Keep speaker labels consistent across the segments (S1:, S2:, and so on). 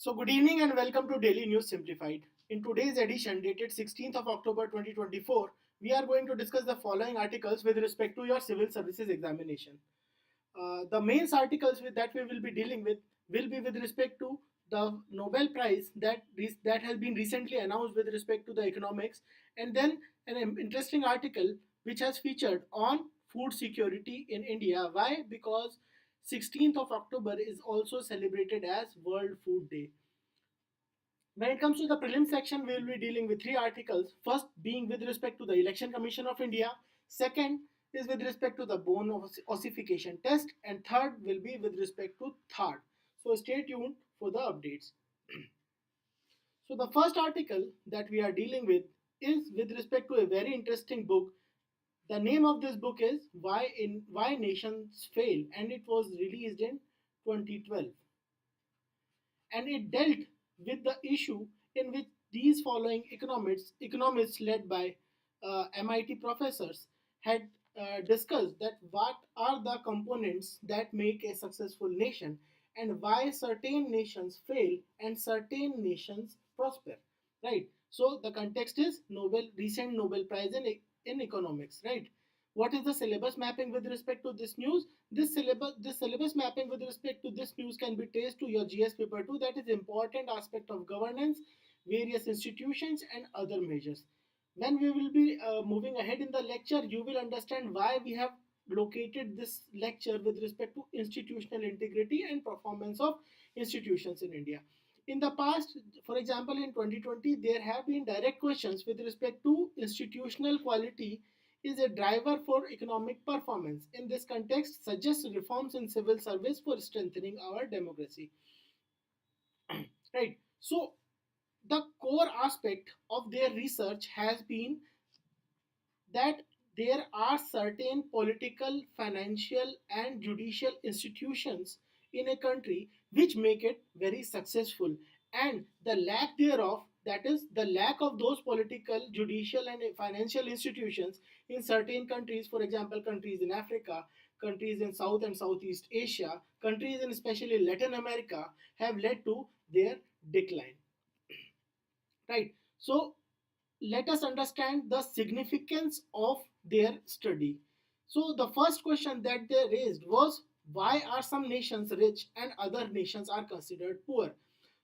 S1: So, good evening and welcome to Daily News Simplified. In today's edition, dated 16th of October 2024, we are going to discuss the following articles with respect to your civil services examination. The main articles that we will be dealing with will be with respect to the Nobel Prize that has been recently announced with respect to the economics, and then an interesting article which has featured on food security in India. Why? Because 16th of October is also celebrated as World Food Day. When it comes to the prelim section, we will be dealing with three articles. First being with respect to the Election Commission of India. Second is with respect to the bone ossification test. And third will be with respect to THAAD. So stay tuned for the updates. So the first article that we are dealing with is with respect to a very interesting book. The name of this book is Why Nations Fail, and it was released in 2012, and it dealt with the issue in which these following economists led by MIT professors had discussed that what are the components that make a successful nation and why certain nations fail and certain nations prosper, right? So the context is recent Nobel Prize in economics, right? What is the syllabus mapping with respect to this news? This syllabus mapping with respect to this news can be traced to your GS paper 2, that is important aspect of governance, various institutions and other measures. When we will be moving ahead in the lecture, you will understand why we have located this lecture with respect to institutional integrity and performance of institutions in India. In the past, for example, in 2020, there have been direct questions with respect to institutional quality is a driver for economic performance. In this context, suggests reforms in civil service for strengthening our democracy. Right. So the core aspect of their research has been that there are certain political, financial, and judicial institutions in a country which make it very successful, and the lack thereof, that is, the lack of those political, judicial, and financial institutions in certain countries, for example, countries in Africa, countries in South and Southeast Asia, countries in especially Latin America, have led to their decline. Right. So let us understand the significance of their study. So, the first question that they raised was, why are some nations rich and other nations are considered poor?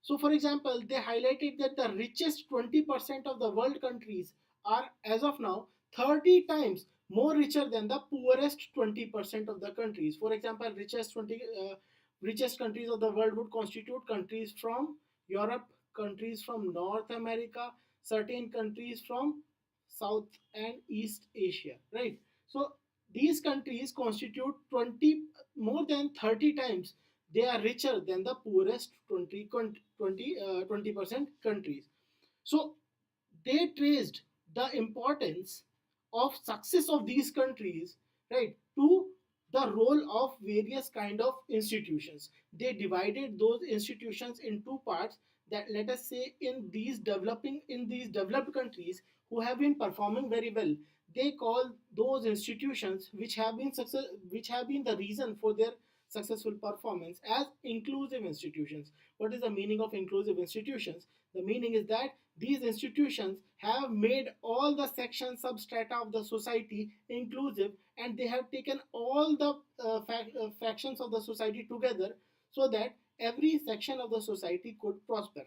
S1: So, for example, they highlighted that the richest 20% of the world countries are, as of now, 30 times more richer than the poorest 20% of the countries. For example, richest countries of the world would constitute countries from Europe, countries from North America, certain countries from South and East Asia, right? So these countries constitute 20 more than 30 times they are richer than the poorest 20% countries. So they traced the importance of success of these countries, right, to the role of various kind of institutions. They divided those institutions in two parts, that let us say in these developed countries who have been performing very well, they call those institutions which have been the reason for their successful performance as inclusive institutions. What is the meaning of inclusive institutions? The meaning is that these institutions have made all the sections substrata of the society inclusive, and they have taken all the factions of the society together so that every section of the society could prosper.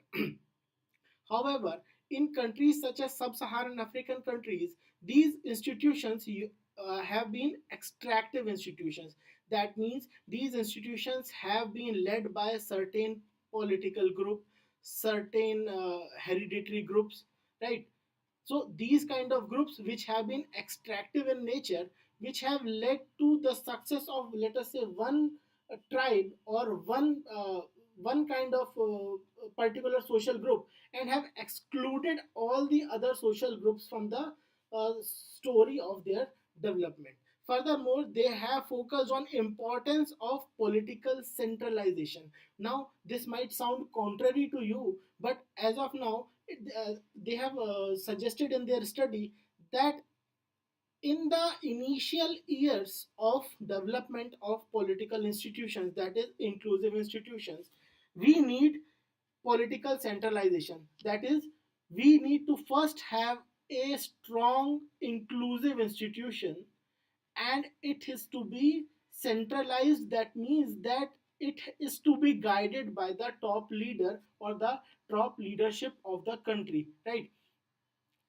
S1: However, in countries such as sub-Saharan African countries, these institutions have been extractive institutions. That means these institutions have been led by a certain political group, certain hereditary groups, right? So these kind of groups which have been extractive in nature, which have led to the success of, let us say, one tribe or one kind of particular social group, and have excluded all the other social groups from the story of their development. Furthermore, they have focused on importance of political centralization. Now this might sound contrary to you, but as of now they have suggested in their study that in the initial years of development of political institutions, that is inclusive institutions, we need political centralization. That is, we need to first have a strong inclusive institution, and it is to be centralized. That means that it is to be guided by the top leader or the top leadership of the country, right?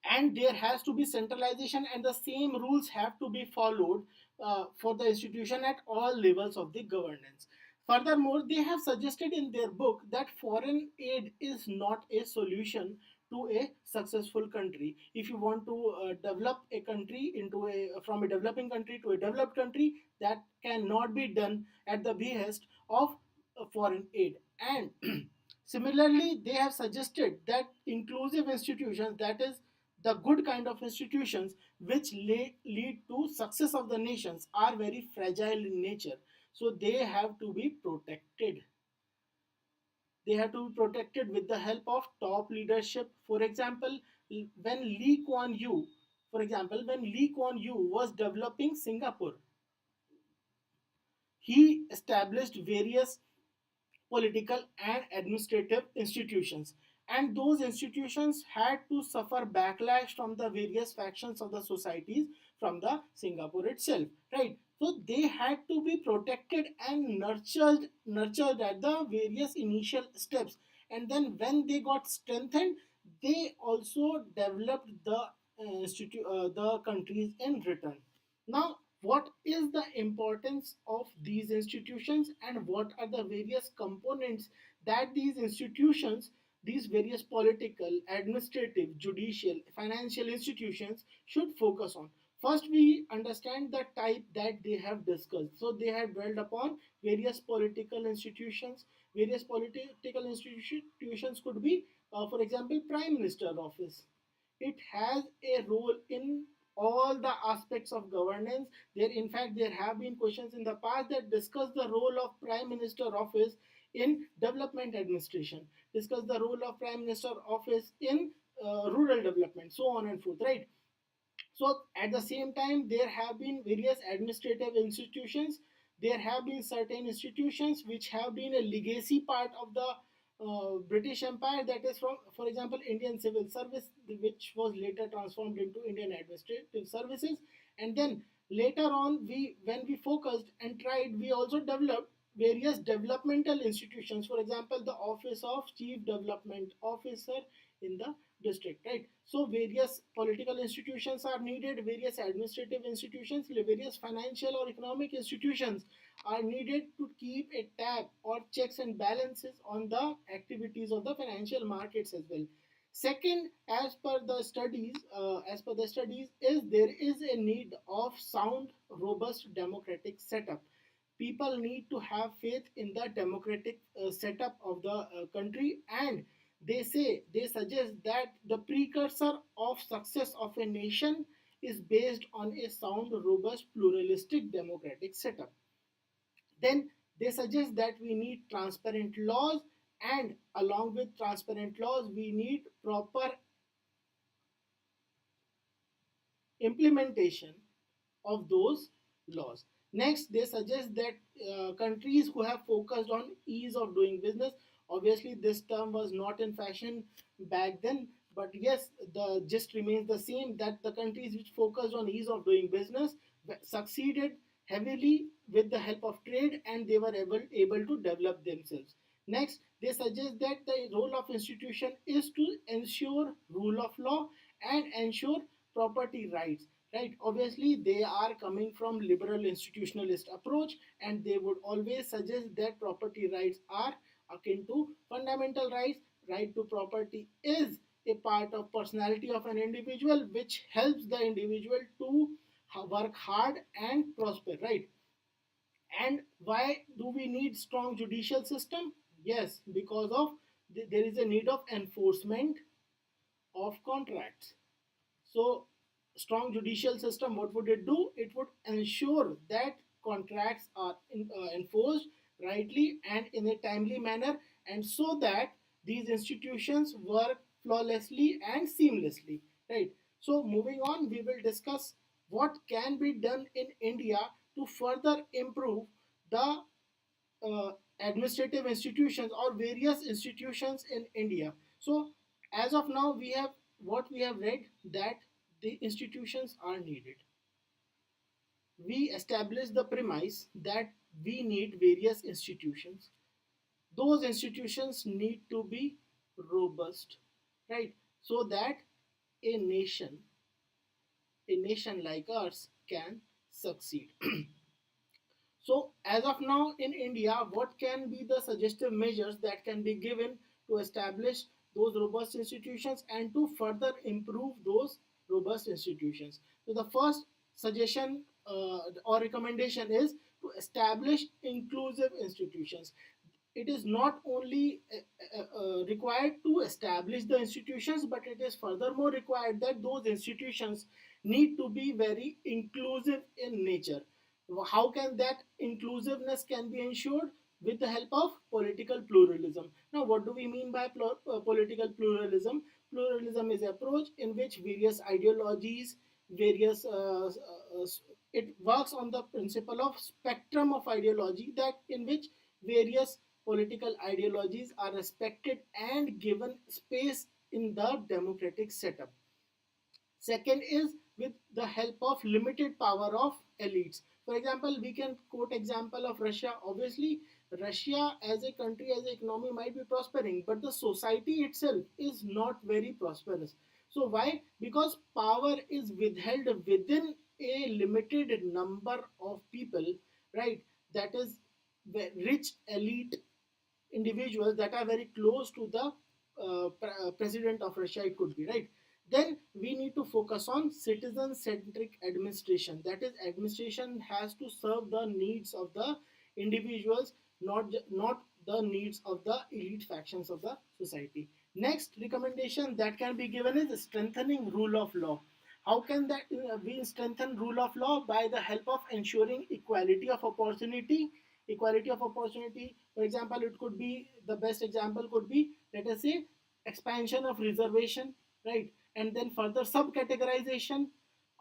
S1: And there has to be centralization, and the same rules have to be followed for the institution at all levels of the governance. Furthermore, they have suggested in their book that foreign aid is not a solution to a successful country. If you want to develop a country into a from a developing country to a developed country, that cannot be done at the behest of foreign aid. And similarly, they have suggested that inclusive institutions, that is the good kind of institutions which lead to success of the nations, are very fragile in nature. So they have to be protected. They have to be protected with the help of top leadership. For example, when Lee Kuan Yew, when Lee Kuan Yew was developing Singapore, he established various political and administrative institutions, and those institutions had to suffer backlash from the various factions of the societies from the Singapore itself, right? So they had to be protected and nurtured at the various initial steps, and then when they got strengthened, they also developed the countries in return. Now, what is the importance of these institutions, and what are the various components that these institutions, these various political, administrative, judicial, financial institutions should focus on? First, we understand the type that they have discussed. So, they have dwelled upon various political institutions. Various political institutions could be, for example, Prime Minister office. It has a role in all the aspects of governance. There, in fact, there have been questions in the past that discuss the role of Prime Minister office in development administration, discuss the role of Prime Minister office in rural development, so on and forth, right? So at the same time, there have been various administrative institutions. There have been certain institutions which have been a legacy part of the British Empire. That is, from, for example, Indian Civil Service, which was later transformed into Indian Administrative Services. And then later on, when we focused and tried, we also developed various developmental institutions. For example, the Office of Chief Development Officer in the district, right? So various political institutions are needed, various administrative institutions, various financial or economic institutions are needed to keep a tab or checks and balances on the activities of the financial markets as well. Second, as per the studies, is there is a need of sound, robust democratic setup. People need to have faith in the democratic setup of the country, and they suggest that the precursor of success of a nation is based on a sound, robust, pluralistic democratic setup. Then they suggest that we need transparent laws, and along with transparent laws, we need proper implementation of those laws. Next, they suggest that countries who have focused on ease of doing business, obviously this term was not in fashion back then, but yes, the gist remains the same, that the countries which focused on ease of doing business succeeded heavily with the help of trade, and they were able to develop themselves. Next, they suggest that the role of institution is to ensure rule of law and ensure property rights, right? Obviously they are coming from liberal institutionalist approach, and they would always suggest that property rights are akin to fundamental rights. Right to property is a part of personality of an individual, which helps the individual to work hard and prosper, right? And why do we need strong judicial system? Yes, because of there is a need of enforcement of contracts. So, strong judicial system, what would it do? It would ensure that contracts are enforced rightly and in a timely manner, and so that these institutions work flawlessly and seamlessly. Right. So, moving on, we will discuss what can be done in India to further improve the administrative institutions or various institutions in India. So as of now, we have read that the institutions are needed. We establish the premise that we need various institutions. Those institutions need to be robust, right? So that a nation, a nation like ours can succeed. So, as of now in India, what can be the suggestive measures that can be given to establish those robust institutions and to further improve those robust institutions? So, the first suggestion or recommendation is to establish inclusive institutions. It is not only required to establish the institutions, but it is furthermore required that those institutions need to be very inclusive in nature. How can that inclusiveness can be ensured? With the help of political pluralism. Now, what do we mean by political pluralism? Pluralism is an approach in which various ideologies, various it works on the principle of spectrum of ideology, that in which various political ideologies are respected and given space in the democratic setup. Second is with the help of limited power of elites. For example, we can quote example of Russia. Obviously, Russia as a country, as an economy might be prospering, but the society itself is not very prosperous. So why? Because power is withheld within a limited number of people, right? That is rich elite individuals that are very close to the president of Russia, it could be, right? Then we need to focus on citizen centric administration. That is, administration has to serve the needs of the individuals, not the needs of the elite factions of the society. Next recommendation that can be given is strengthening rule of law. How can that we strengthen rule of law? By the help of ensuring equality of opportunity. Equality of opportunity, for example, it could be, the best example could be, let us say, expansion of reservation, right? And then further subcategorization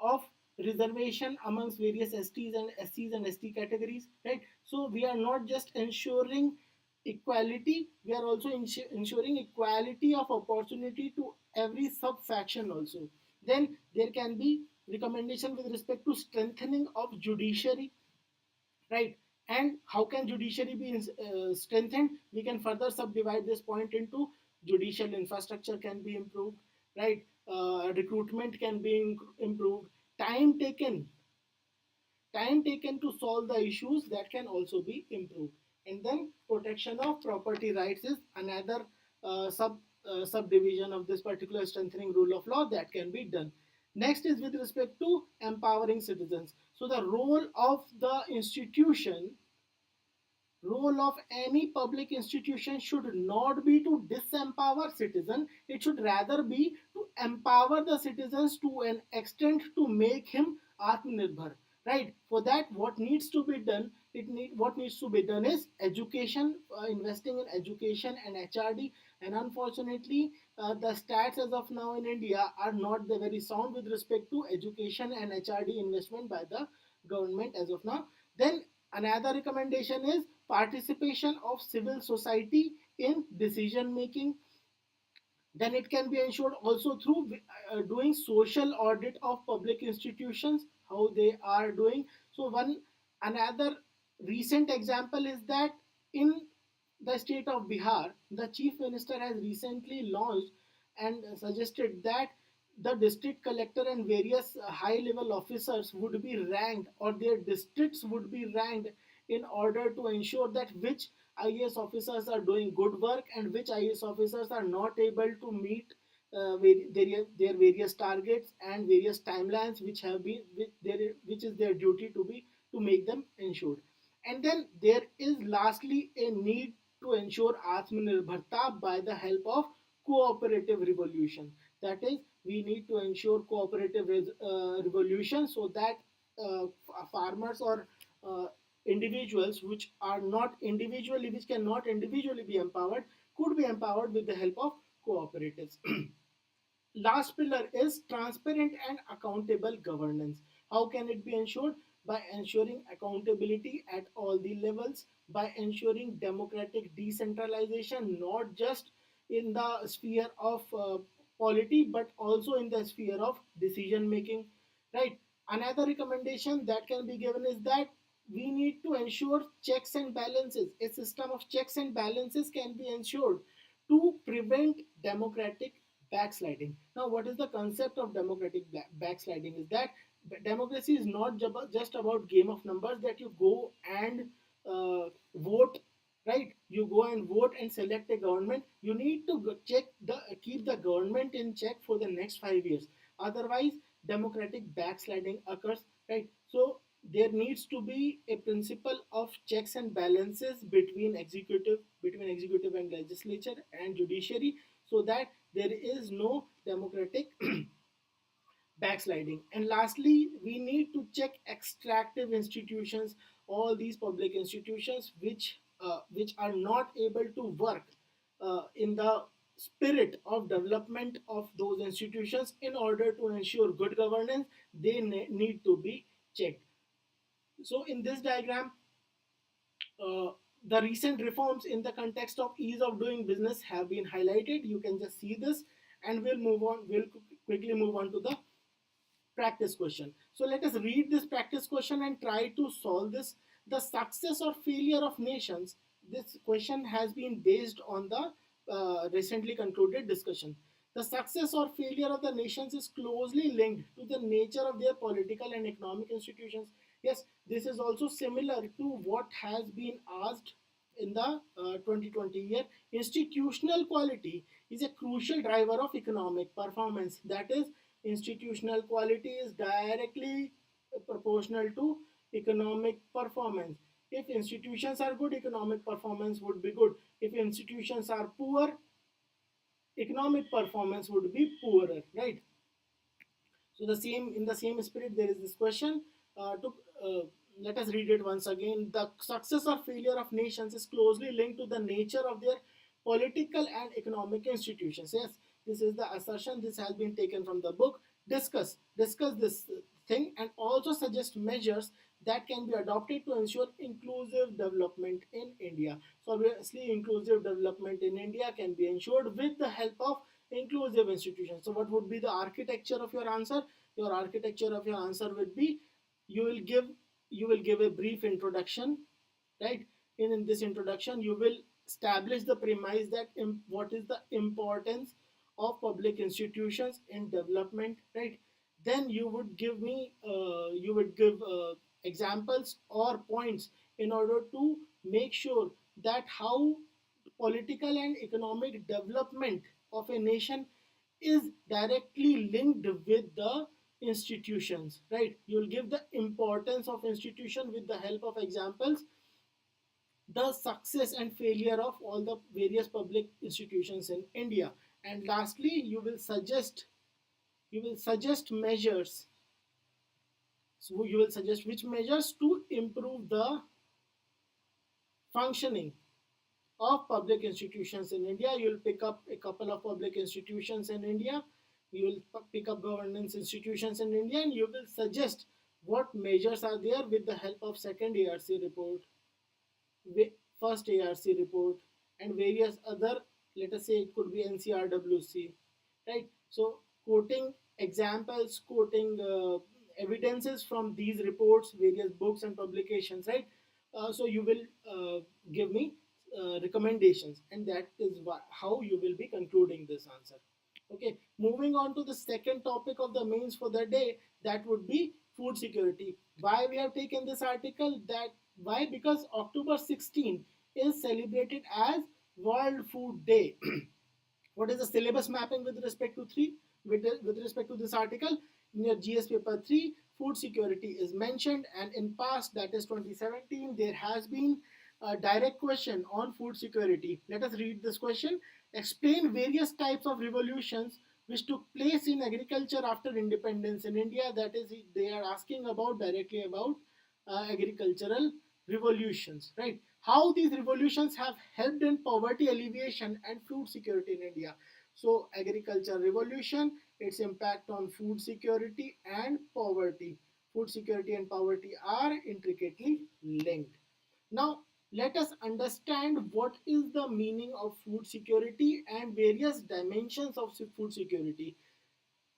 S1: of reservation amongst various STs and SCs and ST categories, right? So we are not just ensuring equality, we are also ensuring equality of opportunity to every sub faction also. Then there can be recommendation with respect to strengthening of judiciary, right? And how can judiciary be strengthened? We can further subdivide this point into judicial infrastructure can be improved, right? Recruitment can be improved. Time taken time taken to solve the issues, that can also be improved. And then protection of property rights is another subdivision of this particular strengthening rule of law that can be done. Next is with respect to empowering citizens. So the role of any public institution should not be to disempower citizen. It should rather be to empower the citizens to an extent to make him atmanirbhar, right? For that, what needs to be done is education, investing in education and HRD. And unfortunately, the stats as of now in India are not the very sound with respect to education and HRD investment by the government as of now. Then another recommendation is participation of civil society in decision making. Then it can be ensured also through doing social audit of public institutions, how they are doing. So one another recent example is that in the state of Bihar, the chief minister has recently launched and suggested that the district collector and various high level officers would be ranked, or their districts would be ranked, in order to ensure that which IAS officers are doing good work and which IAS officers are not able to meet their various targets and various timelines which have been which is their duty to be to make them ensured. And then there is lastly a need to ensure Atmanirbharta by the help of cooperative revolution. That is, we need to ensure cooperative revolution, so that farmers or individuals which cannot individually be empowered, could be empowered with the help of cooperatives. Last pillar is transparent and accountable governance. How can it be ensured? By ensuring accountability at all the levels, by ensuring democratic decentralization, not just in the sphere of polity, but also in the sphere of decision making, right? Another recommendation that can be given is that we need to ensure checks and balances. A system of checks and balances can be ensured to prevent democratic backsliding. Now, what is the concept of democratic backsliding? Is that democracy is not just about game of numbers, that you go and vote, right? You go and vote and select a government. You need to check the keep the government in check for the next 5 years. Otherwise, democratic backsliding occurs, right? So there needs to be a principle of checks and balances between executive and legislature and judiciary, so that there is no democratic backsliding. And lastly, we need to check extractive institutions, all these public institutions which are not able to work in the spirit of development of those institutions. In order to ensure good governance, they need to be checked. So in this diagram, uh, the recent reforms in the context of ease of doing business have been highlighted. You can just see this, and we'll quickly move on to the practice question. So let us read this practice question and try to solve this. The success or failure of nations. This question has been based on the recently concluded discussion. The success or failure of the nations is closely linked to the nature of their political and economic institutions. Yes, this is also similar to what has been asked in the 2020 year. Institutional quality is a crucial driver of economic performance. That is, institutional quality is directly proportional to economic performance. If institutions are good, economic performance would be good. If institutions are poor, economic performance would be poorer, right? So the same in the same spirit, there is this question. To Let us read it once again. The success or failure of nations is closely linked to the nature of their political and economic institutions. Yes, this is the assertion. This has been taken from the book. Discuss this thing, and also suggest measures that can be adopted to ensure inclusive development in India. So obviously, inclusive development in India can be ensured with the help of inclusive institutions. So what would be the architecture of your answer? Your architecture of your answer would be, you will give a brief introduction, right? In this introduction, you will establish the premise that what is the importance of public institutions in development, right? Then you would give examples or points in order to make sure that how political and economic development of a nation is directly linked with the institutions, right? You'll give the importance of institution with the help of examples, the success and failure of all the various public institutions in India, and lastly, you will suggest measures. So you will suggest which measures to improve the functioning of public institutions in India. You'll pick up a couple of public institutions in India. You will pick up governance institutions in India, and you will suggest what measures are there with the help of second ARC report, first ARC report, and various other. Let us say it could be NCRWC, right? So quoting examples, quoting evidences from these reports, various books and publications, right? So you will give me recommendations, and that is how you will be concluding this answer. Okay, moving on to the second topic of the mains for the day, that would be food security. Why we have taken this article? That why? Because October 16 is celebrated as World Food Day. What is the syllabus mapping with respect to with respect to this article? In your GS paper 3, food security is mentioned, and in past, that is 2017, there has been a direct question on food security. Let us read this question. Explain various types of revolutions which took place in agriculture after independence in India. That is, they are asking about directly about agricultural revolutions, right? How these revolutions have helped in poverty alleviation and food security in India. So, agriculture revolution, its impact on food security and poverty. Food security and poverty are intricately linked. Now, let us understand what is the meaning of food security and various dimensions of food security.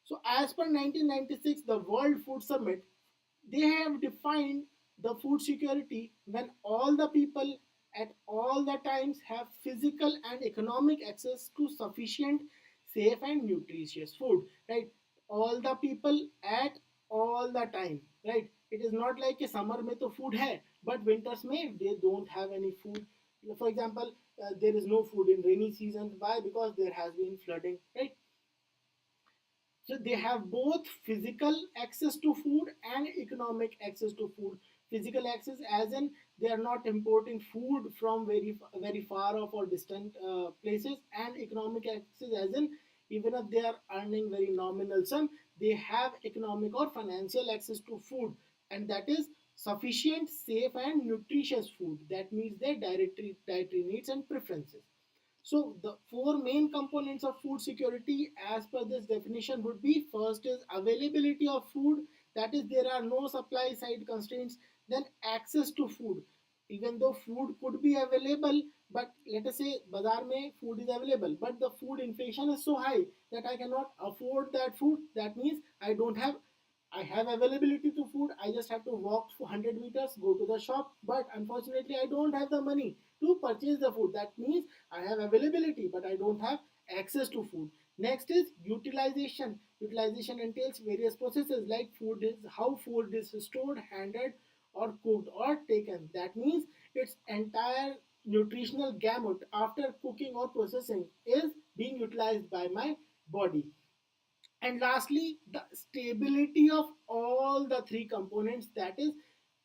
S1: So, as per 1996, the World Food Summit, they have defined the food security when all the people at all the times have physical and economic access to sufficient, safe, and nutritious food. Right? All the people at all the time. Right? It is not like a summer mein to food hai, but winters mein they don't have any food. For example, there is no food in rainy season. Why? Because there has been flooding. Right? So they have both physical access to food and economic access to food. Physical access, as in they are not importing food from very far off or distant places, and economic access, as in even if they are earning very nominal sum, they have economic or financial access to food, and that is sufficient, safe, and nutritious food that meets their dietary needs and preferences. So the four main components of food security as per this definition would be: first is availability of food, that is there are no supply side constraints. Then access to food, even though food could be available, but let us say bazaar mein food is available, but the food inflation is so high that I cannot afford that food. That means I have availability to food. I just have to walk for 100 meters, go to the shop, but unfortunately, I don't have the money to purchase the food. That means I have availability, but I don't have access to food. Next is utilization. Utilization entails various processes like food is how food is stored, handled, or cooked or taken. That means its entire nutritional gamut after cooking or processing is being utilized by my body. And lastly, the stability of all the three components, that is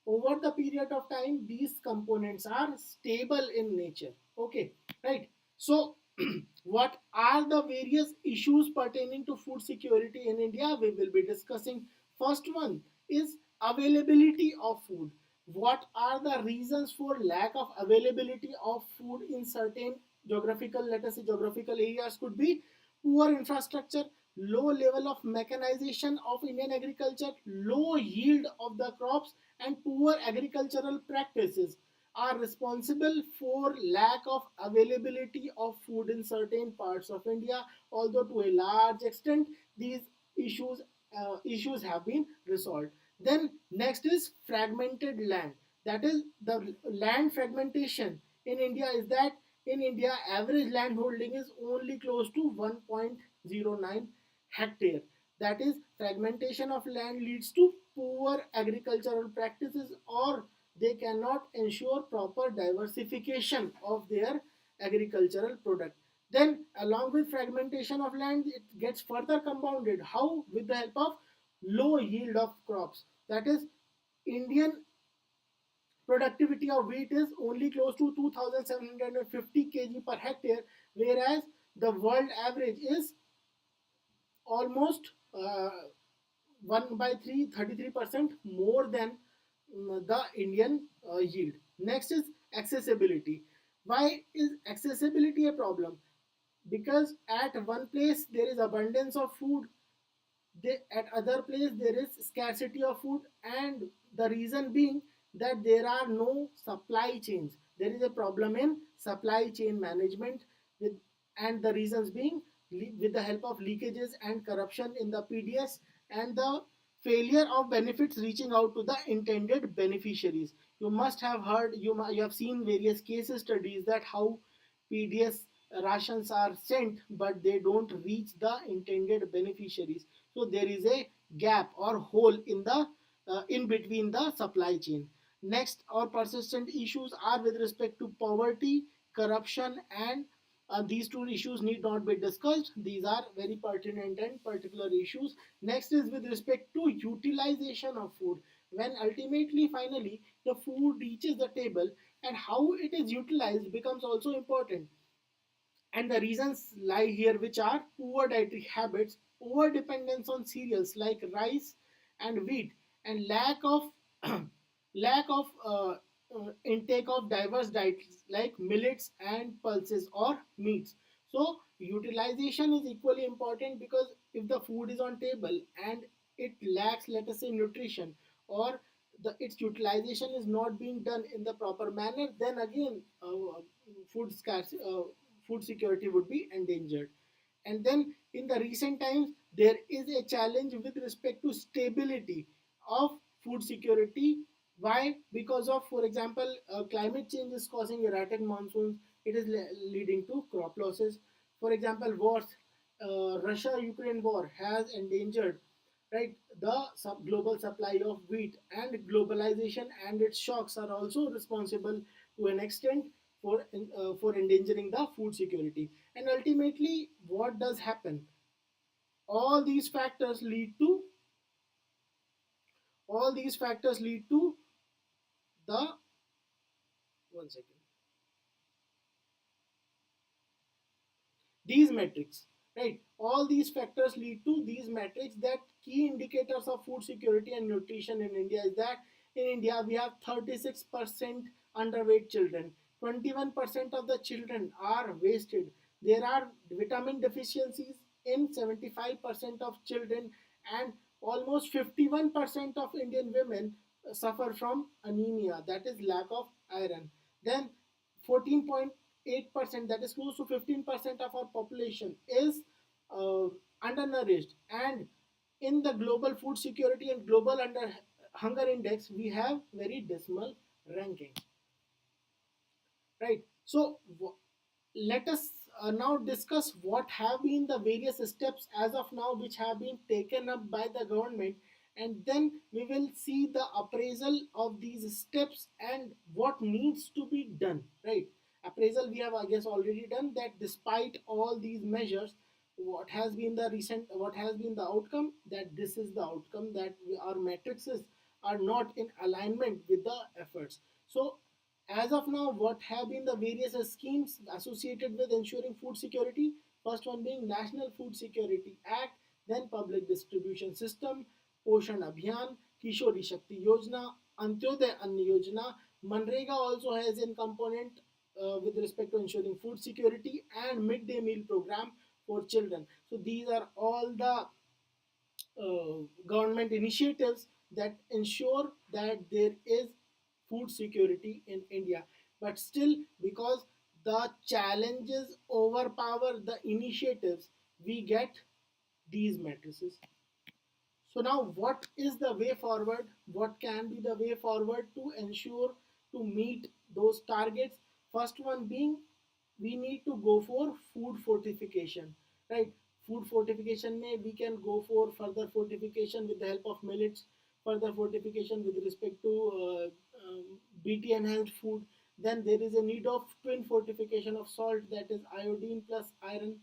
S1: over the period of time these components are stable in nature. Okay, right? So what are the various issues pertaining to food security in India we will be discussing. First one is availability of food. What are the reasons for lack of availability of food in certain geographical, let us say geographical areas? Could be poor infrastructure, low level of mechanization of Indian agriculture, low yield of the crops, and poor agricultural practices are responsible for lack of availability of food in certain parts of India. Although to a large extent these issues issues have been resolved. Then next is fragmented land. That is the land fragmentation in India is that in India average land holding is only close to 1.09 hectare. That is, fragmentation of land leads to poor agricultural practices, or they cannot ensure proper diversification of their agricultural product. Then, along with fragmentation of land, it gets further compounded. How? With the help of low yield of crops. That is, Indian productivity of wheat is only close to 2750 kg per hectare, whereas the world average is almost 1 by 3, 33% more than the Indian yield. Next is accessibility. Why is accessibility a problem? Because at one place there is abundance of food, at other place there is scarcity of food, and the reason being that there are no supply chains. There is a problem in supply chain management with, and the reasons being with the help of leakages and corruption in the PDS, and the failure of benefits reaching out to the intended beneficiaries. You must have heard, you have seen various case studies that how PDS rations are sent but they don't reach the intended beneficiaries. So there is a gap or hole in the in between the supply chain. Next, our persistent issues are with respect to poverty, corruption, and these two issues need not be discussed. These are very pertinent and particular issues. Next is with respect to utilization of food. When ultimately, finally, the food reaches the table, and how it is utilized becomes also important. And the reasons lie here, which are poor dietary habits, over dependence on cereals like rice and wheat, and lack of intake of diverse diets like millets and pulses or meats. So utilization is equally important, because if the food is on table and it lacks, let us say, nutrition, or its utilization is not being done in the proper manner, then again food scarce food security would be endangered. And then in the recent times there is a challenge with respect to stability of food security. Why? Because of, for example, climate change is causing erratic monsoons. It is leading to crop losses. For example, wars, Russia Ukraine war has endangered, right, the global supply of wheat. And globalization and its shocks are also responsible to an extent for endangering the food security. And ultimately what does happen, all these factors lead to all these factors lead to the one second these metrics, right? All these factors lead to these metrics, that key indicators of food security and nutrition in India is that in India we have 36% underweight children, 21% of the children are wasted, there are vitamin deficiencies in 75% of children, and almost 51% of Indian women suffer from anemia, that is lack of iron. Then 14.8%, that is close to 15% of our population, is undernourished. And in the global food security and global under hunger index we have very dismal ranking, right? So let us now discuss what have been the various steps as of now which have been taken up by the government, and then we will see the appraisal of these steps and what needs to be done, right? Appraisal we have, I guess, already done, that despite all these measures, what has been the outcome, that this is the outcome, that our matrices are not in alignment with the efforts. So as of now, what have been the various schemes associated with ensuring food security? First one being National Food Security Act, then Public Distribution System, Poshan Abhiyan, Kishori Shakti Yojana, Antyodaya Anna Yojana. Manrega also has a component with respect to ensuring food security, and midday meal program for children. So these are all the government initiatives that ensure that there is food security in India. But still, because the challenges overpower the initiatives, we get these matrices. So now what is the way forward? What can be the way forward to ensure to meet those targets? First one being, we need to go for food fortification, right? Food fortification may we can go for further fortification with the help of millets, further fortification with respect to BT enhanced food. Then there is a need of twin fortification of salt, that is iodine plus iron,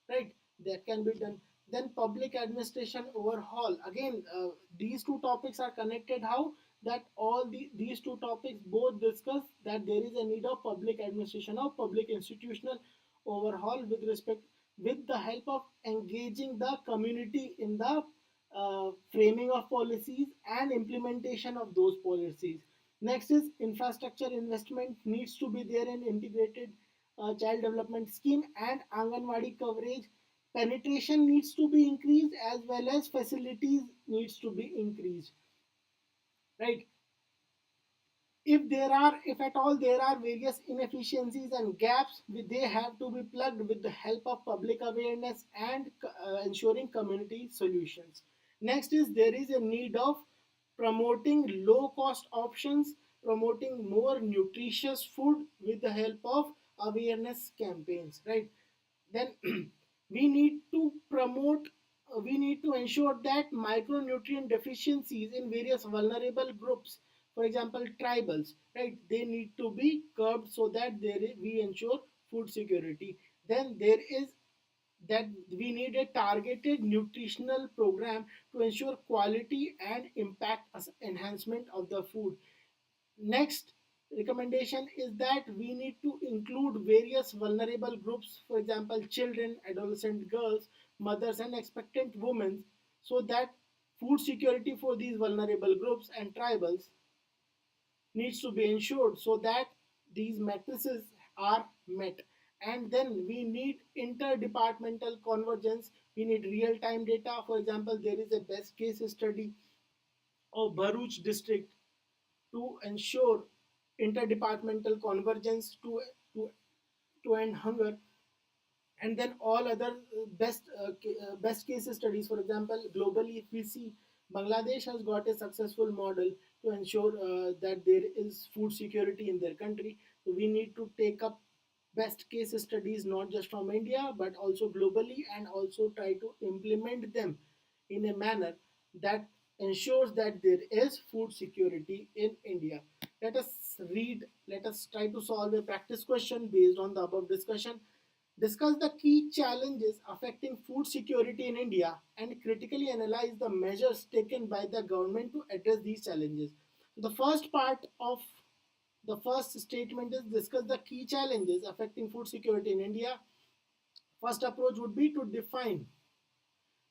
S1: right? That can be done. Then public administration overhaul, again these two topics are connected. How? That these two topics both discuss that there is a need of public administration or public institutional overhaul with respect, with the help of engaging the community in the framing of policies and implementation of those policies. Next is infrastructure investment needs to be there in integrated child development scheme, and Anganwadi coverage penetration needs to be increased, as well as facilities needs to be increased, right? If at all there are various inefficiencies and gaps, they have to be plugged with the help of public awareness and ensuring community solutions. Next is, there is a need of promoting low cost options, promoting more nutritious food with the help of awareness campaigns, right? Then we need to promote we need to ensure that micronutrient deficiencies in various vulnerable groups, for example tribals, right, they need to be curbed so that we ensure food security. Then there is that we need a targeted nutritional program to ensure quality and impact enhancement of the food. Next recommendation is that we need to include various vulnerable groups, for example, children, adolescent girls, mothers, and expectant women, so that food security for these vulnerable groups and tribals needs to be ensured so that these matrices are met. And then we need interdepartmental convergence. We need real time data. For example, there is a best case study of Bharuch district, to ensure interdepartmental convergence to, to end hunger, and then all other best case studies. For example, globally, if we see, Bangladesh has got a successful model to ensure that there is food security in their country. So we need to take up best case studies not just from India but also globally, and also try to implement them in a manner that ensures that there is food security in India. Let us try to solve a practice question based on the above discussion. Discuss the key challenges affecting food security in India and critically analyze the measures taken by the government to address these challenges. So the first part of the first statement is discuss the key challenges affecting food security in India. First approach would be to define,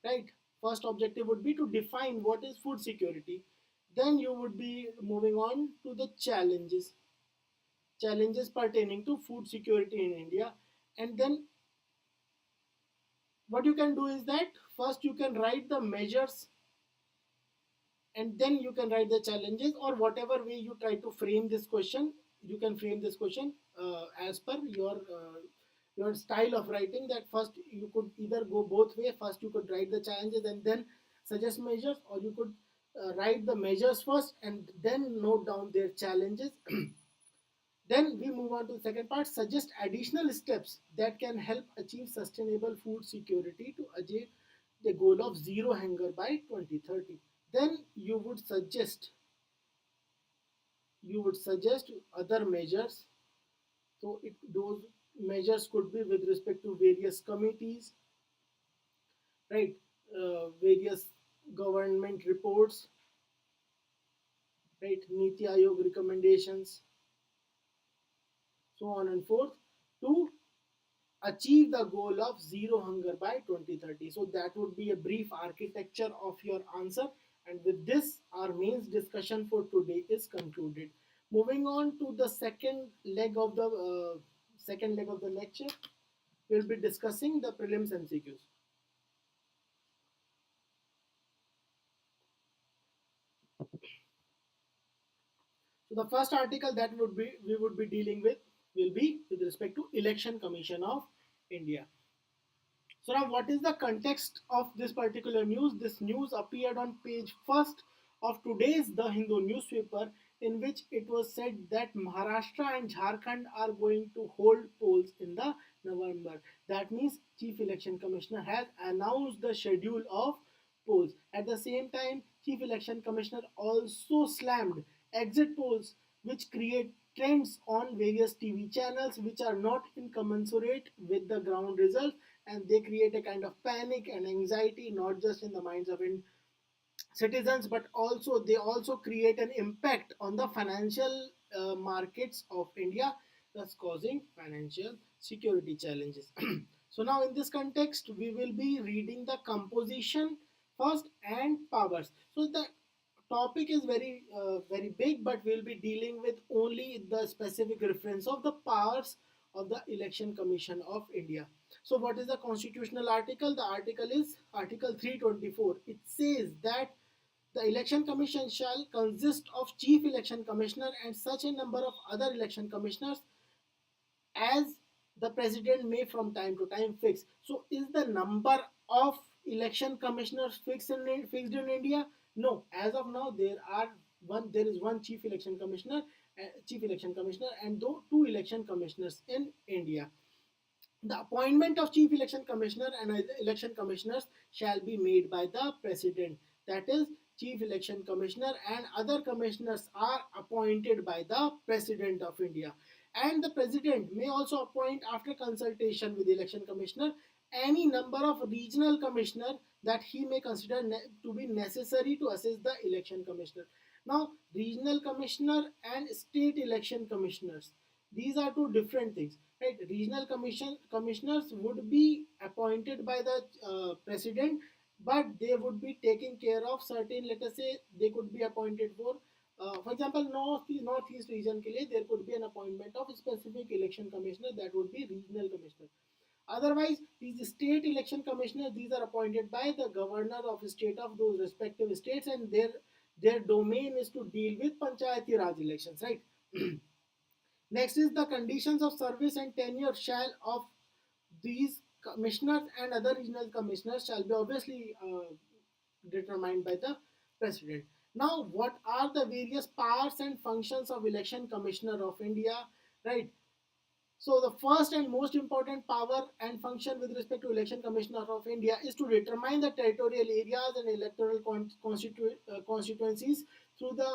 S1: right? First objective would be to define what is food security. Then you would be moving on to the challenges pertaining to food security in India. And then what you can do is that first you can write the measures, and then you can write the challenges, or whatever way you try to frame this question. You can frame this question as per your style of writing. That first you could either go both way. First you could write the challenges and then suggest measures, or you could write the measures first and then note down their challenges. Then we move on to the second part, suggest additional steps that can help achieve sustainable food security to achieve the goal of zero hunger by 2030. Then you would suggest other measures. So those measures could be with respect to various committees, right? Various government reports, right? Niti Aayog recommendations, so on and forth, to achieve the goal of zero hunger by 2030. So that would be a brief architecture of your answer. And with this, our mains discussion for today is concluded. Moving on to the second leg of the lecture, we'll be discussing the prelims MCQs. So the first article that we would be dealing with will be with respect to Election Commission of India. So now, what is the context of this particular news? This news appeared on page first of today's The Hindu newspaper, in which it was said that Maharashtra and Jharkhand are going to hold polls in the November. That means Chief Election Commissioner has announced the schedule of polls. At the same time, Chief Election Commissioner also slammed exit polls, which create trends on various TV channels which are not incommensurate with the ground results, and they create a kind of panic and anxiety not just in the minds of citizens, but also they also create an impact on the financial markets of India, thus causing financial security challenges. So now in this context we will be reading the composition first and powers. So the topic is very big, but we'll be dealing with only the specific reference of the powers of the Election Commission of India. So what is the constitutional article? The article is Article 324. It says that the Election Commission shall consist of Chief Election Commissioner and such a number of other election commissioners as the president may from time to time fix. So is the number of election commissioners fixed in India? No. As of now, there is one chief election commissioner, and two election commissioners in India. The appointment of chief election commissioner and election commissioners shall be made by the president. That is, chief election commissioner and other commissioners are appointed by the president of India. And the president may also appoint, after consultation with the election commissioner, any number of regional commissioner that he may consider to be necessary to assist the election commissioner. Now, regional commissioner and state election commissioners, these are two different things, right? Regional commissioners would be appointed by the president, but they would be taking care of certain, let us say, they could be appointed for example, northeast region ke liye, there could be an appointment of a specific election commissioner, that would be regional commissioner. Otherwise, these state election commissioners, these are appointed by the governor of state of those respective states, and their domain is to deal with Panchayati Raj elections, right? Next is the conditions of service and tenure shall of these commissioners and other regional commissioners shall be obviously determined by the president. Now, what are the various powers and functions of election commissioner of India, right? So the first and most important power and function with respect to election commissioner of India is to determine the territorial areas and electoral constituencies through the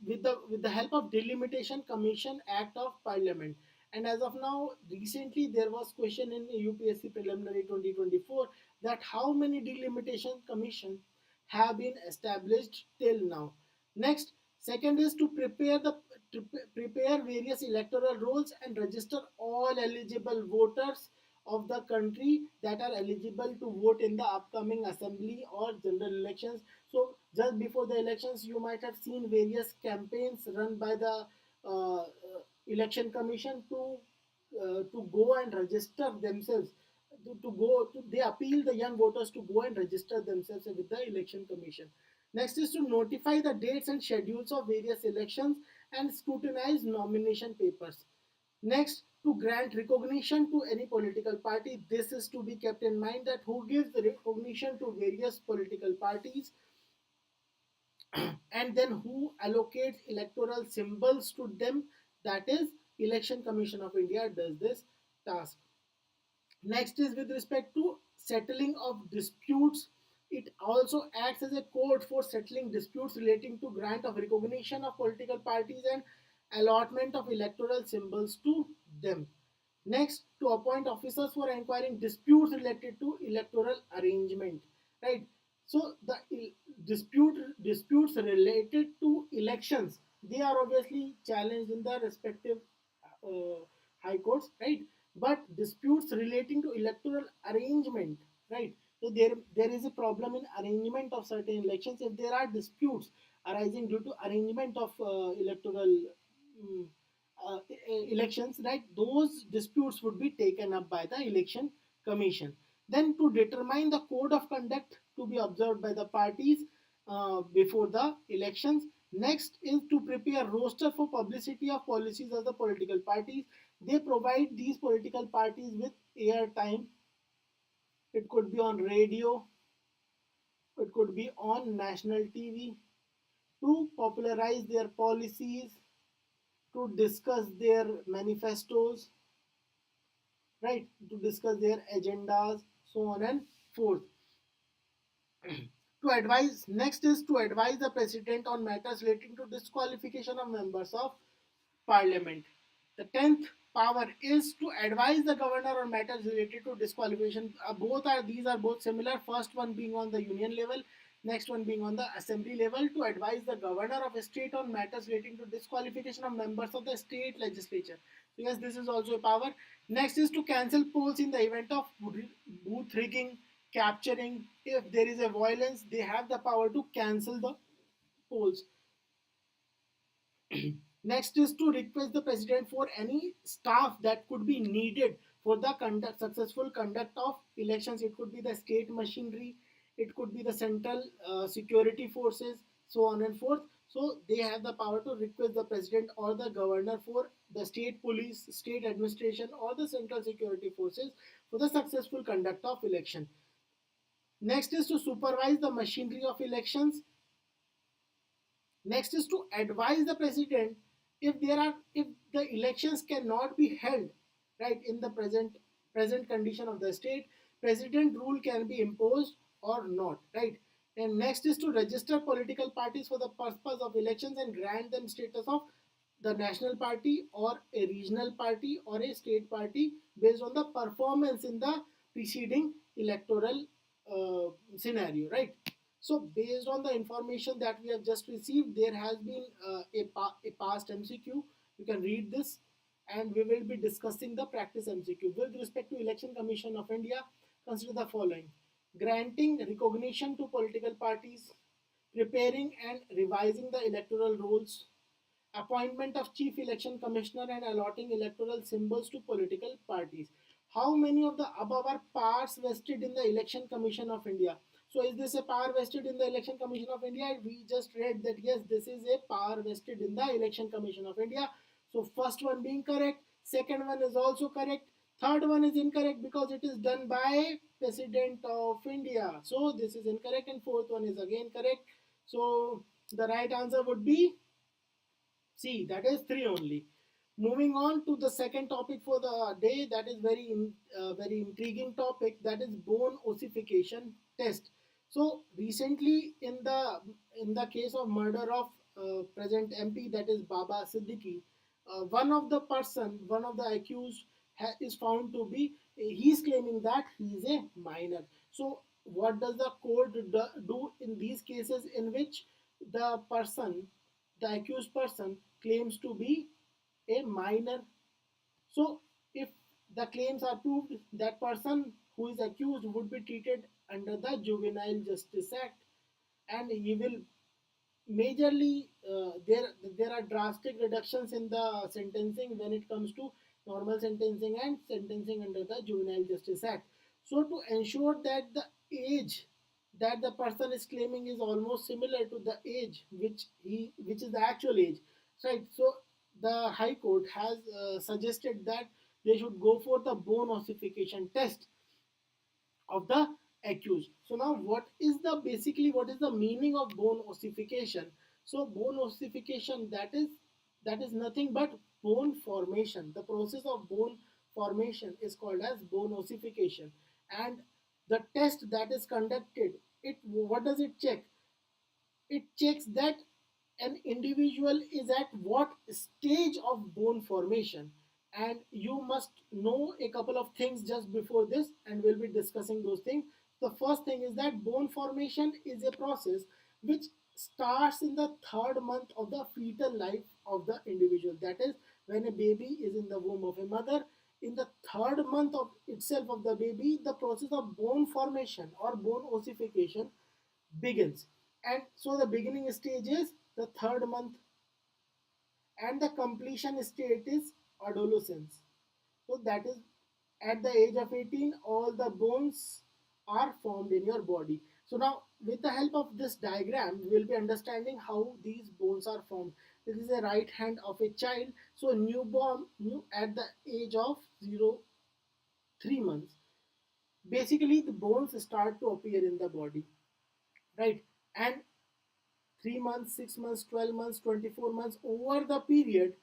S1: with the help of Delimitation Commission Act of Parliament. And as of now, recently there was question in UPSC preliminary 2024 that how many delimitation commission have been established till now. Next, second is to prepare various electoral rolls and register all eligible voters of the country that are eligible to vote in the upcoming assembly or general elections. So just before the elections, you might have seen various campaigns run by the election commission to go and register themselves. They appeal the young voters to go and register themselves with the election commission. Next is to notify the dates and schedules of various elections and scrutinize nomination papers. Next, to grant recognition to any political party. This is to be kept in mind that who gives the recognition to various political parties and then who allocates electoral symbols to them. That is, Election Commission of India does this task. Next is with respect to settling of disputes. It also acts as a court for settling disputes relating to grant of recognition of political parties and allotment of electoral symbols to them. Next, to appoint officers for inquiring disputes related to electoral arrangement. Right. So the disputes related to elections, they are obviously challenged in the respective uh, high courts, right? But disputes relating to electoral arrangement, right? So there is a problem in arrangement of certain elections. If there are disputes arising due to arrangement of electoral um, elections, right? Those disputes would be taken up by the election commission. Then to determine the code of conduct to be observed by the parties before the elections. Next is to prepare roster for publicity of policies of the political parties. They provide these political parties with airtime. It could be on radio, it could be on national TV to popularize their policies, to discuss their manifestos, right? To discuss their agendas, so on and forth. To advise, next is to advise the president on matters relating to disqualification of members of parliament. The 10th power is to advise the governor on matters related to disqualification. These are both similar. First one being on the union level, next one being on the assembly level, to advise the governor of a state on matters relating to disqualification of members of the state legislature. So yes, this is also a power. Next is to cancel polls in the event of booth rigging, capturing. If there is a violence, they have the power to cancel the polls. Next is to request the president for any staff that could be needed for the successful conduct of elections. It could be the state machinery, it could be the central security forces, so on and forth. So they have the power to request the president or the governor for the state police, state administration, or the central security forces for the successful conduct of election. Next is to supervise the machinery of elections. Next is to advise the president if the elections cannot be held right in the present condition of the state, president rule can be imposed or not, right? And next is to register political parties for the purpose of elections and grant them status of the national party or a regional party or a state party based on the performance in the preceding electoral scenario, right? So based on the information that we have just received, there has been a past MCQ. You can read this, and we will be discussing the practice MCQ. With respect to Election Commission of India, consider the following: granting recognition to political parties, preparing and revising the electoral rolls, appointment of chief election commissioner, and allotting electoral symbols to political parties. How many of the above are parts vested in the Election Commission of India? So is this a power vested in the Election Commission of India? We just read that yes, this is a power vested in the Election Commission of India. So first one being correct, second one is also correct, third one is incorrect because it is done by President of India. So this is incorrect, and fourth one is again correct. So the right answer would be C, that is 3 only. Moving on to the second topic for the day, that is very intriguing topic, that is bone ossification test. So recently in the case of murder of present MP, that is Baba Siddiqui, one of the accused is found to be, he is claiming that he is a minor. So what does the court do in these cases in which the person, the accused person, claims to be a minor? So if the claims are proved, that person who is accused would be treated under the Juvenile Justice Act, and he will majorly, there are drastic reductions in the sentencing when it comes to normal sentencing and sentencing under the Juvenile Justice Act. So to ensure that the age that the person is claiming is almost similar to the age which is the actual age, right? So the High Court has suggested that they should go for the bone ossification test of the accused. So now what is the meaning of bone ossification? So bone ossification, that is nothing but bone formation. The process of bone formation is called as bone ossification, and the test that is conducted, it what does it check? It checks that an individual is at what stage of bone formation. And you must know a couple of things just before this, and we'll be discussing those things. The first thing is that bone formation is a process which starts in the third month of the fetal life of the individual. That is, when a baby is in the womb of a mother, in the third month of itself of the baby, the process of bone formation or bone ossification begins. And so the beginning stage is the third month, and the completion state is adolescence. So that is at the age of 18, all the bones are formed in your body. So now with the help of this diagram, we will be understanding how these bones are formed. This is a right hand of a child. So newborn, at the age of 3 months, basically the bones start to appear in the body, right? And 3 months, 6 months, 12 months, 24 months, over the period,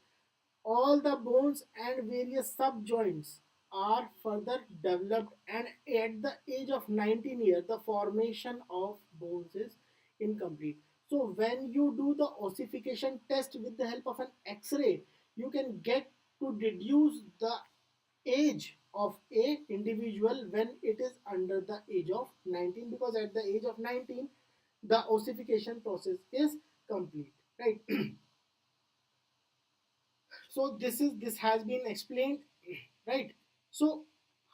S1: all the bones and various subjoints are further developed, and at the age of 19 years, the formation of bones is incomplete. So when you do the ossification test with the help of an X-ray, you can get to deduce the age of a individual when it is under the age of 19, because at the age of 19 the ossification process is complete, right? So this has been explained, right? So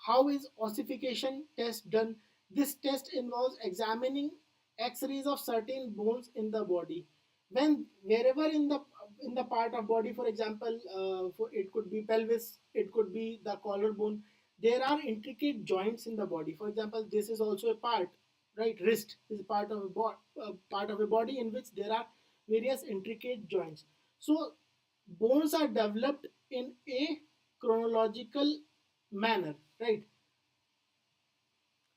S1: how is ossification test done? This test involves examining x-rays of certain bones in the body. When wherever in the part of body, for example, it could be pelvis, it could be the collarbone, there are intricate joints in the body. For example, this is also a part, right? Wrist is part of part of a body in which there are various intricate joints. So bones are developed in a chronological manner, right?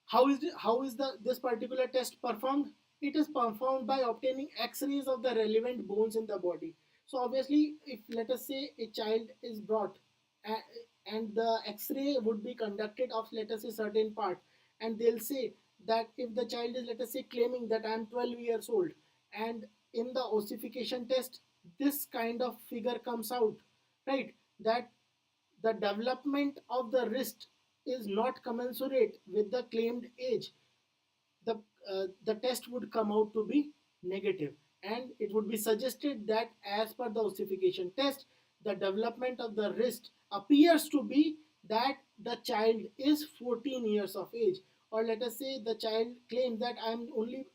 S1: How is this particular test performed? It is performed by obtaining x-rays of the relevant bones in the body. So obviously, if let us say a child is brought, and the x-ray would be conducted of, let us say, certain part, and they'll say that if the child is, let us say, claiming that I am 12 years old, and in the ossification test this kind of figure comes out, right? That the development of the wrist is not commensurate with the claimed age, the the test would come out to be negative, and it would be suggested that as per the ossification test, the development of the wrist appears to be that the child is 14 years of age. Or let us say the child claims that I'm only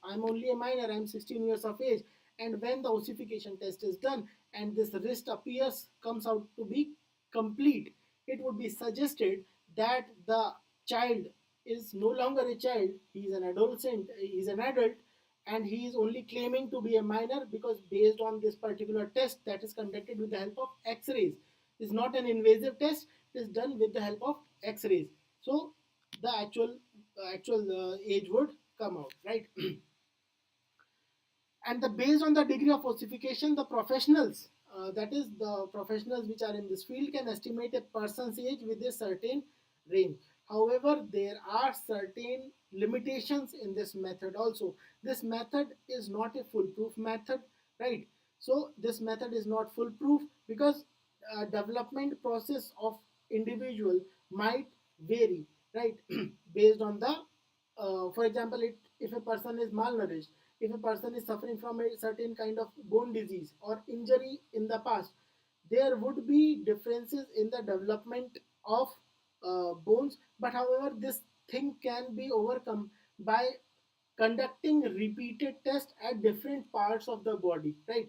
S1: a minor, I'm 16 years of age, and when the ossification test is done and this wrist appears comes out to be complete, it would be suggested that the child is no longer a child, he is an adolescent, he is an adult, and he is only claiming to be a minor because based on this particular test that is conducted with the help of X-rays. It's not an invasive test, it is done with the help of X-rays. So the actual age would come out, right? And the based on the degree of ossification, the professionals, that is the professionals which are in this field, can estimate a person's age with a certain range. However, there are certain limitations in this method also. This method is not a foolproof method, right? So this method is not foolproof because development process of individual might vary, right? Based on the for example, if a person is malnourished, if a person is suffering from a certain kind of bone disease or injury in the past, there would be differences in the development of bones. But however, this thing can be overcome by conducting repeated tests at different parts of the body, right?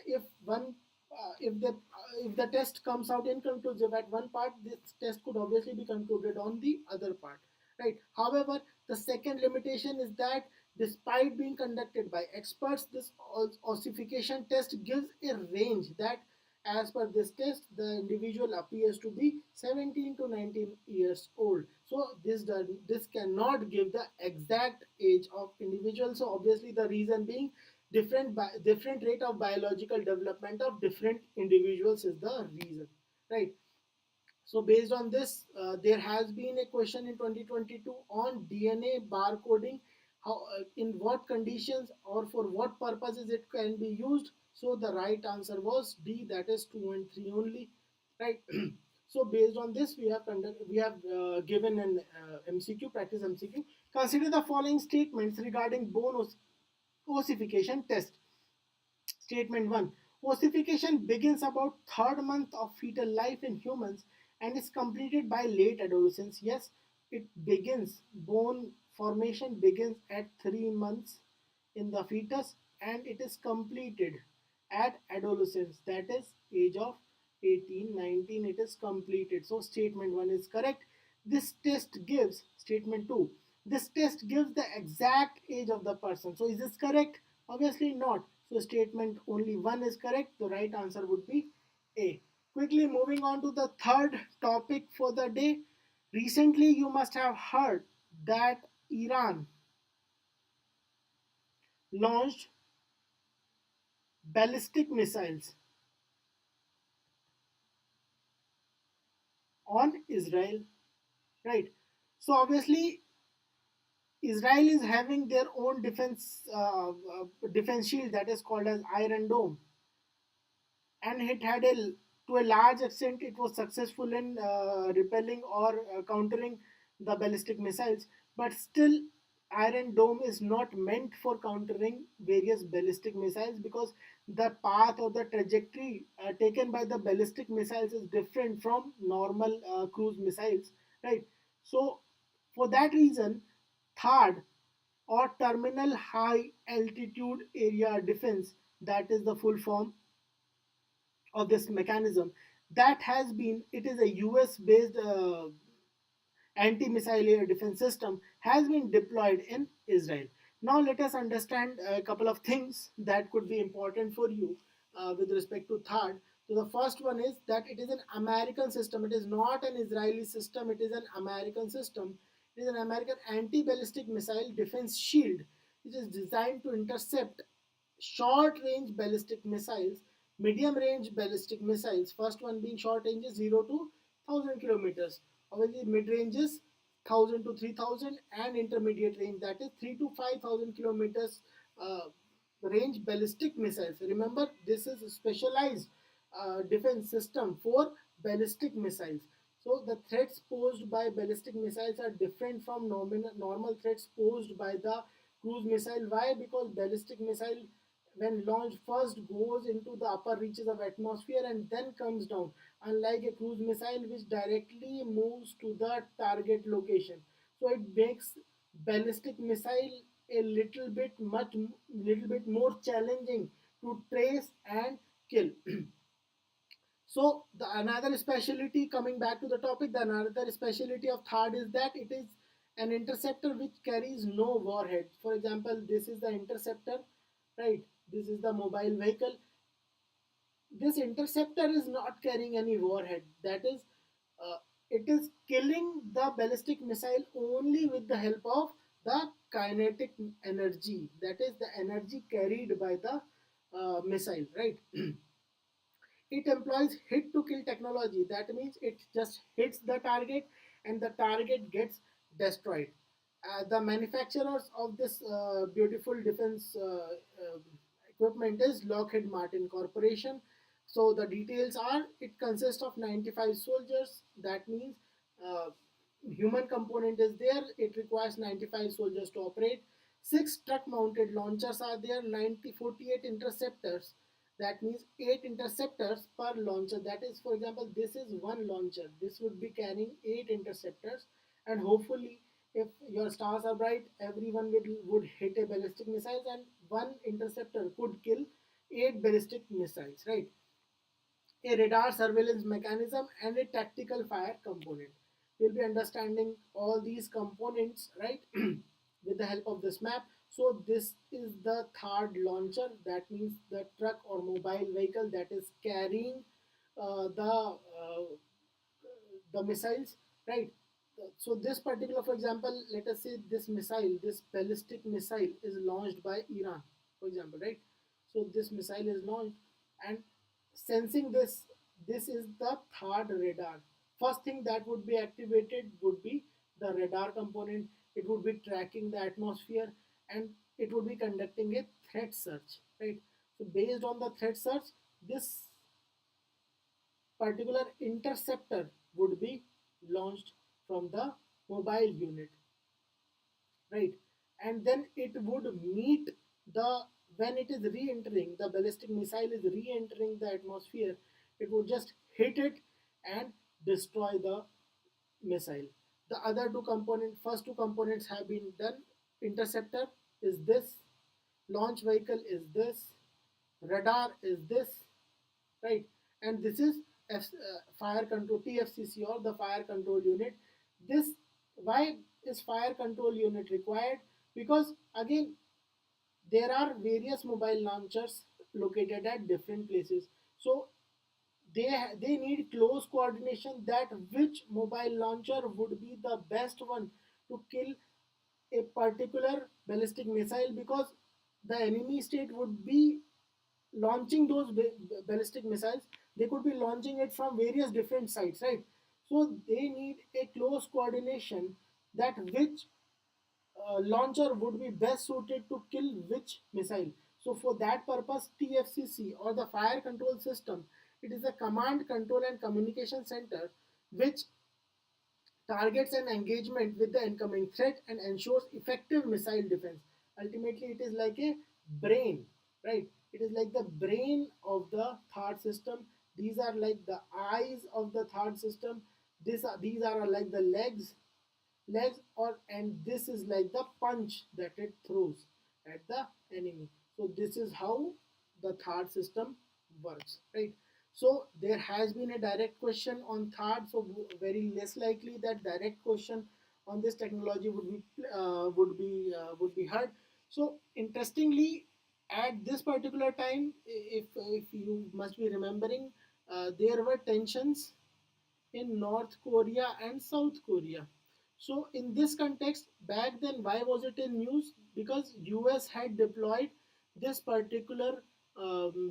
S1: If one if the test comes out inconclusive at one part, this test could obviously be concluded on the other part, right? However, the second limitation is that despite being conducted by experts, this ossification test gives a range that as per this test, the individual appears to be 17 to 19 years old. So this cannot give the exact age of individual. So obviously the reason being different rate of biological development of different individuals is the reason, right? So based on this, there has been a question in 2022 on DNA barcoding. How, in what conditions or for what purposes it can be used? So the right answer was D, that is 2 and 3 only, right? So based on this, we have given an MCQ, practice MCQ. Consider the following statements regarding bone ossification test. Statement 1. Ossification begins about third month of fetal life in humans and is completed by late adolescence. Yes, it begins. Bone formation begins at 3 months in the fetus and it is completed at adolescence. That is age of 18, 19. It is completed. So statement 1 is correct. This test gives, statement 2, this test gives the exact age of the person. So is this correct? Obviously not. So statement only one is correct. The right answer would be A. Quickly moving on to the third topic for the day. Recently you must have heard that Iran launched ballistic missiles on Israel, right? So obviously Israel is having their own defense shield that is called as Iron Dome, and it had a to a large extent it was successful in repelling or countering the ballistic missiles, but still Iron Dome is not meant for countering various ballistic missiles because the path or the trajectory taken by the ballistic missiles is different from normal cruise missiles, right? So for that reason, THAAD or terminal high altitude area defense, that is the full form of this mechanism, that has been, it is a US based anti-missile air defense system, has been deployed in Israel. Now let us understand a couple of things that could be important for you with respect to THAAD. So the first one is that it is an American system. It is not an Israeli system. It is an American system. It is an American anti-ballistic missile defense shield, which is designed to intercept short range ballistic missiles, medium range ballistic missiles. First one being short range is 0 to 1000 kilometers. Obviously, mid range is 1000 to 3000, and intermediate range, that is 3 to 5000 kilometers range ballistic missiles. Remember, this is a specialized defense system for ballistic missiles. So the threats posed by ballistic missiles are different from normal threats posed by the cruise missile. Why? Because ballistic missile when launched first goes into the upper reaches of atmosphere and then comes down, unlike a cruise missile which directly moves to the target location. So it makes ballistic missile a little bit more challenging to trace and kill. So the another specialty, coming back to the topic, the another specialty of THAAD is that it is An interceptor which carries no warhead. For example, this is the interceptor, right? This is the mobile vehicle. This interceptor is not carrying any warhead. That is, it is killing the ballistic missile only with the help of the kinetic energy. That is the energy carried by the missile, right? It employs hit to kill technology. That means it just hits the target and the target gets destroyed. The manufacturers of this beautiful defense equipment is Lockheed Martin Corporation. So the details are, it consists of 95 soldiers. That means uh, human component is there. It requires 95 soldiers to operate. Six truck mounted launchers are there. 48 interceptors. That means 8 interceptors per launcher. That is, for example, this is one launcher. This would be carrying 8 interceptors, and hopefully if your stars are bright, everyone would hit a ballistic missile, and one interceptor could kill 8 ballistic missiles, right? A radar surveillance mechanism and a tactical fire component. We'll be understanding all these components, right, with the help of this map. So this is the third launcher. That means the truck or mobile vehicle that is carrying the missiles, right? So this particular, for example, let us say this missile, this ballistic missile is launched by Iran, for example, right? So this missile is launched, and sensing this is the third radar. First thing that would be activated would be the radar component. It would be tracking the atmosphere, and it would be conducting a threat search, right? So based on the threat search, this particular interceptor would be launched from the mobile unit, right? And then it would meet the, when it is re-entering, the ballistic missile is re-entering the atmosphere, it would just hit it and destroy the missile. The other two components, first two components have been done. Interceptor is this, launch vehicle is this, radar is this, right? And this is fire control, TFCC, or the fire control unit. This, why is fire control unit required? Because again, there are various mobile launchers located at different places. So they need close coordination, that which mobile launcher would be the best one to kill a particular ballistic missile, because the enemy state would be launching those ballistic missiles. They could be launching it from various different sites, right? So they need a close coordination, that which launcher would be best suited to kill which missile. So for that purpose, TFCC, or the fire control system, it is a command, control and communication center which targets an engagement with the incoming threat and ensures effective missile defense. Ultimately, it is like a brain, right? It is like the brain of the third system. These are like the eyes of the third system. These are like the legs, or, and this is like the punch that it throws at the enemy. So this is how the third system works, right? So there has been a direct question on third, so very less likely that direct question on this technology would be heard. So interestingly, at this particular time, if you must be remembering, there were tensions in North Korea and South Korea. So in this context, back then, why was it in news? Because US had deployed this particular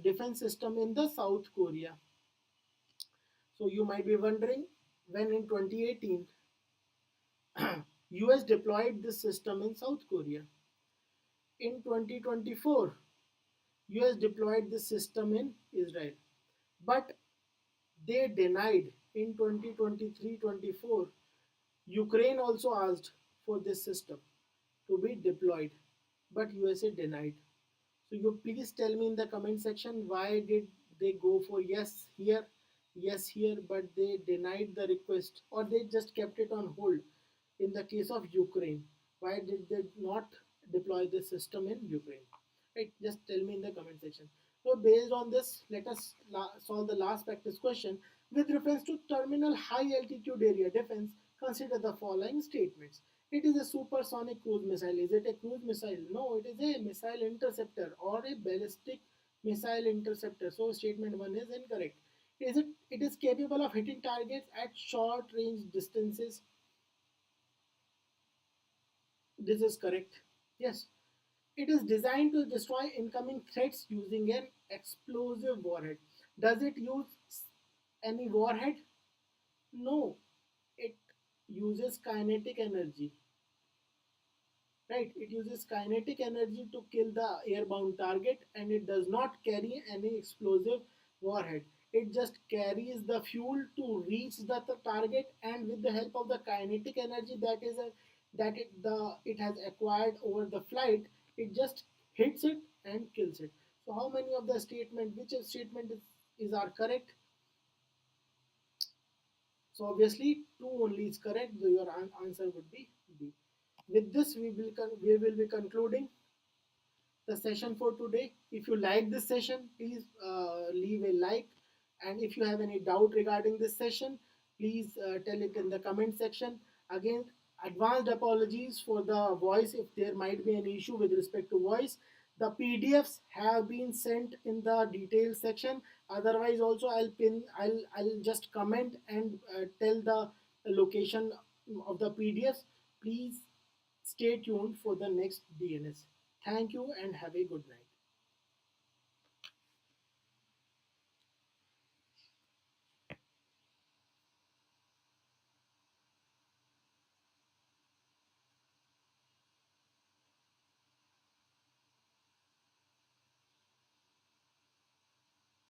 S1: defense system in the South Korea. So you might be wondering, when in 2018, US deployed this system in South Korea. In 2024, US deployed this system in Israel. But they denied in 2023-24. Ukraine also asked for this system to be deployed, but USA denied. So you please tell me in the comment section, why did they go for yes here, but they denied the request, or they just kept it on hold in the case of Ukraine? Why did they not deploy this system in Ukraine? Right? Just tell me in the comment section. So based on this, let us solve the last practice question with reference to terminal high altitude area defense. Consider the following statements. It is a supersonic cruise missile. Is it a cruise missile? No, it is a missile interceptor or a ballistic missile interceptor. So statement 1 is incorrect. It is capable of hitting targets at short range distances. This is correct. Yes. It is designed to destroy incoming threats using an explosive warhead. Does it use any warhead? No. It uses kinetic energy. Right? It uses kinetic energy to kill the airbound target, and it does not carry any explosive warhead. It just carries the fuel to reach the target, and with the help of the kinetic energy that it has acquired over the flight, it just hits it and kills it. So how many of the statement, which statement is are correct? So obviously two only is correct. So your answer would be B. With this, we will be concluding the session for today. If you like this session, please leave a like. And if you have any doubt regarding this session, please tell it in the comment section. Again, advanced apologies for the voice if there might be any issue with respect to voice. The PDFs have been sent in the details section. Otherwise, also I'll just comment and tell the location of the PDFs. Please stay tuned for the next DNS. Thank you and have a good night.